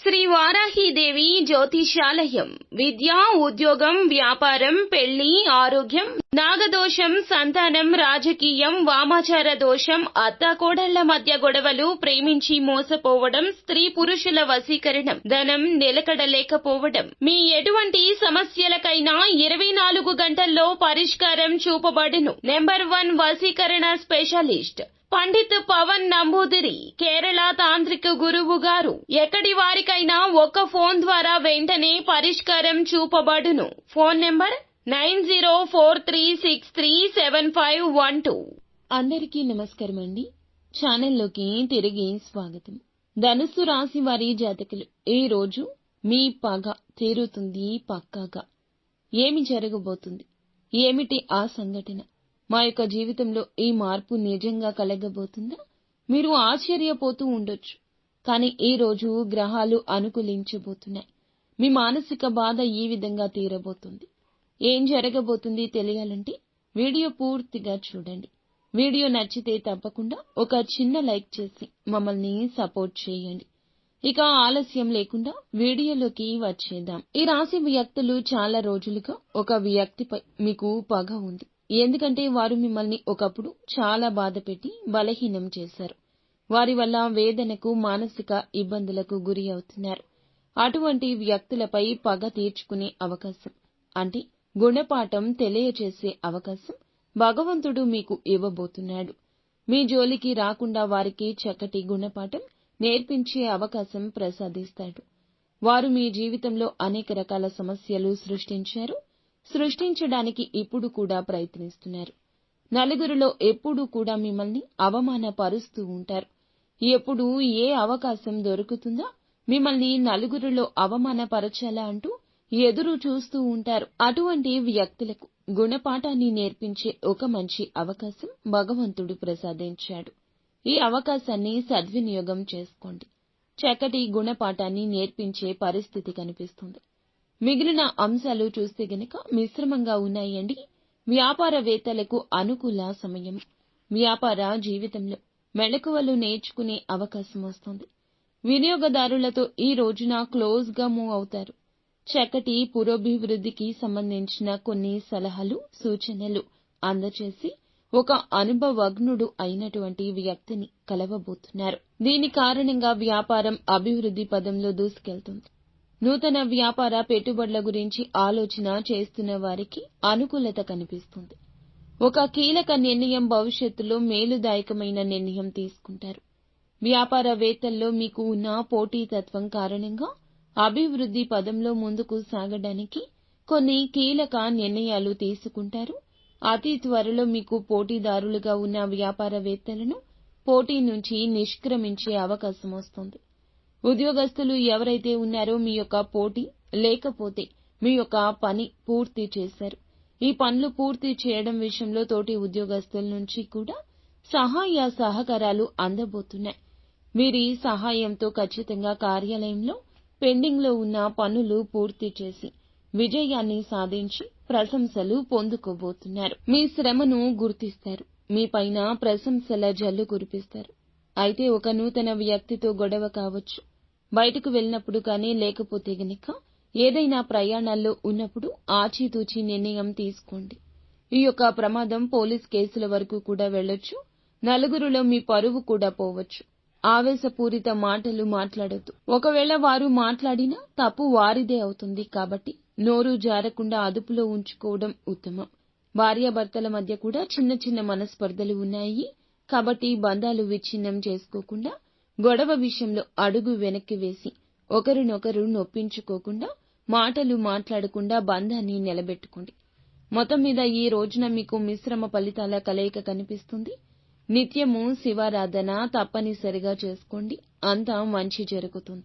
శ్రీ వారాహీదేవి జ్యోతిషాలయం. విద్య, ఉద్యోగం, వ్యాపారం, పెళ్లి, ఆరోగ్యం, నాగదోషం, సంతానం, రాజకీయం, వామాచార దోషం, అత్తాకోడళ్ల మధ్య గొడవలు, ప్రేమించి మోసపోవడం, స్త్రీ పురుషుల వశీకరణం, ధనం నిలకడలేకపోవడం, మీ ఎటువంటి సమస్యలకైనా 24 గంటల్లో పరిష్కారం చూపబడును. నెంబర్ 1 వశీకరణ స్పెషలిస్ట్ పండిత్ పవన్ నంబూదిరి, కేరళ తాంత్రిక గురువు గారు. ఎక్కడి వారికైనా ఒక్క ఫోన్ ద్వారా వెంటనే పరిష్కారం చూపబడును. Phone number 9043637512. అందరికీ నమస్కారం అండి. ఛానల్లోకి తిరిగి స్వాగతం. ధనుస్సు రాశి వారి జాతకులు, ఈ రోజు మీ పగ తీరుతుంది పక్కాగా. ఏమి జరగబోతుంది, ఏమిటి ఆ సంఘటన, మా యొక్క జీవితంలో ఈ మార్పు నిజంగా కలగబోతుందా? మీరు ఆశ్చర్యపోతూ ఉండొచ్చు. కానీ ఈ రోజు గ్రహాలు అనుకూలించబోతున్నాయి. మీ మానసిక బాధ ఈ విధంగా తీరబోతుంది. ఏం జరగబోతుంది తెలియాలంటే వీడియో పూర్తిగా చూడండి. వీడియో నచ్చితే తప్పకుండా ఒక చిన్న లైక్ చేసి మమ్మల్ని సపోర్ట్ చేయండి. ఇక ఆలస్యం లేకుండా వీడియోలోకి వచ్చేద్దాం. ఈ రాశి వ్యక్తులు చాలా రోజులుగా ఒక వ్యక్తిపై మీకు పగ ఉంది. ఎందుకంటే వారు మిమ్మల్ని ఒకప్పుడు చాలా బాధపెట్టి బలహీనం చేశారు. వారి వల్ల వేదనకు, మానసిక ఇబ్బందులకు గురి అవుతున్నారు. అటువంటి వ్యక్తులపై పగ తీర్చుకునే అవకాశం, అంటే గుణపాఠం తెలియచేసే అవకాశం భగవంతుడు మీకు ఇవ్వబోతున్నాడు. మీ జోలికి రాకుండా వారికి చక్కటి గుణపాఠం నేర్పించే అవకాశం ప్రసాదిస్తాడు. వారు మీ జీవితంలో అనేక రకాల సమస్యలు సృష్టించడానికి ఇప్పుడు కూడా ప్రయత్నిస్తున్నారు. నలుగురిలో ఎప్పుడూ కూడా మిమ్మల్ని అవమానపరుస్తూ ఉంటారు. ఎప్పుడు ఏ అవకాశం దొరుకుతుందా మిమ్మల్ని నలుగురిలో అవమానపరచాలా అంటూ ఎదురు చూస్తూ ఉంటారు. అటువంటి వ్యక్తులకు గుణపాఠాన్ని నేర్పించే ఒక మంచి అవకాశం భగవంతుడు ప్రసాదించాడు. ఈ అవకాశాన్ని సద్వినియోగం చేసుకోండి. చక్కటి గుణపాఠాన్ని నేర్పించే పరిస్థితి కనిపిస్తుంది. మిగిలిన అంశాలు చూస్తే గనక మిశ్రమంగా ఉన్నాయండి. వ్యాపారవేత్తలకు అనుకూల సమయం. వ్యాపార జీవితంలో మెళకువలు నేర్చుకునే అవకాశం వస్తుంది. వినియోగదారులతో ఈ రోజున క్లోజ్ గా మూవ్ అవుతారు. చక్కటి పురోభివృద్ధికి సంబంధించిన కొన్ని సలహాలు, సూచనలు అందచేసి ఒక అనుభవజ్ఞుడు అయినటువంటి వ్యక్తిని కలవబోతున్నారు. దీని కారణంగా వ్యాపారం అభివృద్ధి పదంలో దూసుకెళ్తుంది. నూతన వ్యాపార పెట్టుబడుల గురించి ఆలోచన చేస్తున్న వారికి అనుకూలత కనిపిస్తుంది. ఒక కీలక నిర్ణయం, భవిష్యత్తులో మేలుదాయకమైన నిర్ణయం తీసుకుంటారు. వ్యాపారవేత్తల్లో మీకు ఉన్న పోటీతత్వం కారణంగా అభివృద్ధి పదంలో ముందుకు సాగడానికి కొన్ని కీలక నిర్ణయాలు తీసుకుంటారు. అతి త్వరలో మీకు పోటీదారులుగా ఉన్న వ్యాపారవేత్తలను పోటీ నుంచి నిష్క్రమించే అవకాశం వస్తుంది. ఉద్యోగస్తులు ఎవరైతే ఉన్నారో మీ యొక్క పోటీ లేకపోతే మీ యొక్క పని పూర్తి చేశారు. ఈ పనులు పూర్తి చేయడం విషయంలో తోటి ఉద్యోగస్తుల నుంచి కూడా సహాయ సహకారాలు అందబోతున్నాయి. వీరి సహాయంతో ఖచ్చితంగా కార్యాలయంలో పెండింగ్ లో ఉన్న పనులు పూర్తి చేసి విజయాన్ని సాధించి ప్రశంసలు పొందుకోబోతున్నారు. మీ శ్రమను గుర్తిస్తారు. మీ పైన ప్రశంసల జల్లు కురిపిస్తారు. అయితే ఒక నూతన వ్యక్తితో గొడవ కావచ్చు. బయటకు వెళ్ళినప్పుడు కానీ, లేకపోతే గనక ఏదైనా ప్రయాణాల్లో ఉన్నప్పుడు ఆచితూచి నిర్ణయం తీసుకోండి. ఈ యొక్క ప్రమాదం పోలీస్ కేసుల వరకు కూడా వెళ్ళొచ్చు. నలుగురిలో మీ పరువు కూడా పోవచ్చు. ఆవేశపూరిత మాటలు మాట్లాడొద్దు. ఒకవేళ వారు మాట్లాడినా తప్పు వారిదే అవుతుంది. కాబట్టి నోరు జారకుండా అదుపులో ఉంచుకోవడం ఉత్తమం. భార్యాభర్తల మధ్య కూడా చిన్న చిన్న మనస్పర్ధలు ఉన్నాయి. కాబట్టి బంధాలు విచ్ఛిన్నం చేసుకోకుండా, గొడవ విషయంలో అడుగు వెనక్కి వేసి ఒకరినొకరు నొప్పించుకోకుండా, మాటలు మాట్లాడకుండా బంధాన్ని నిలబెట్టుకోండి. మొత్తం మీద ఈ రోజున మీకు మిశ్రమ ఫలితాల కలయిక కనిపిస్తుంది. నిత్యము శివారాధన తప్పనిసరిగా చేసుకోండి. అంతా మంచి జరుగుతుంది.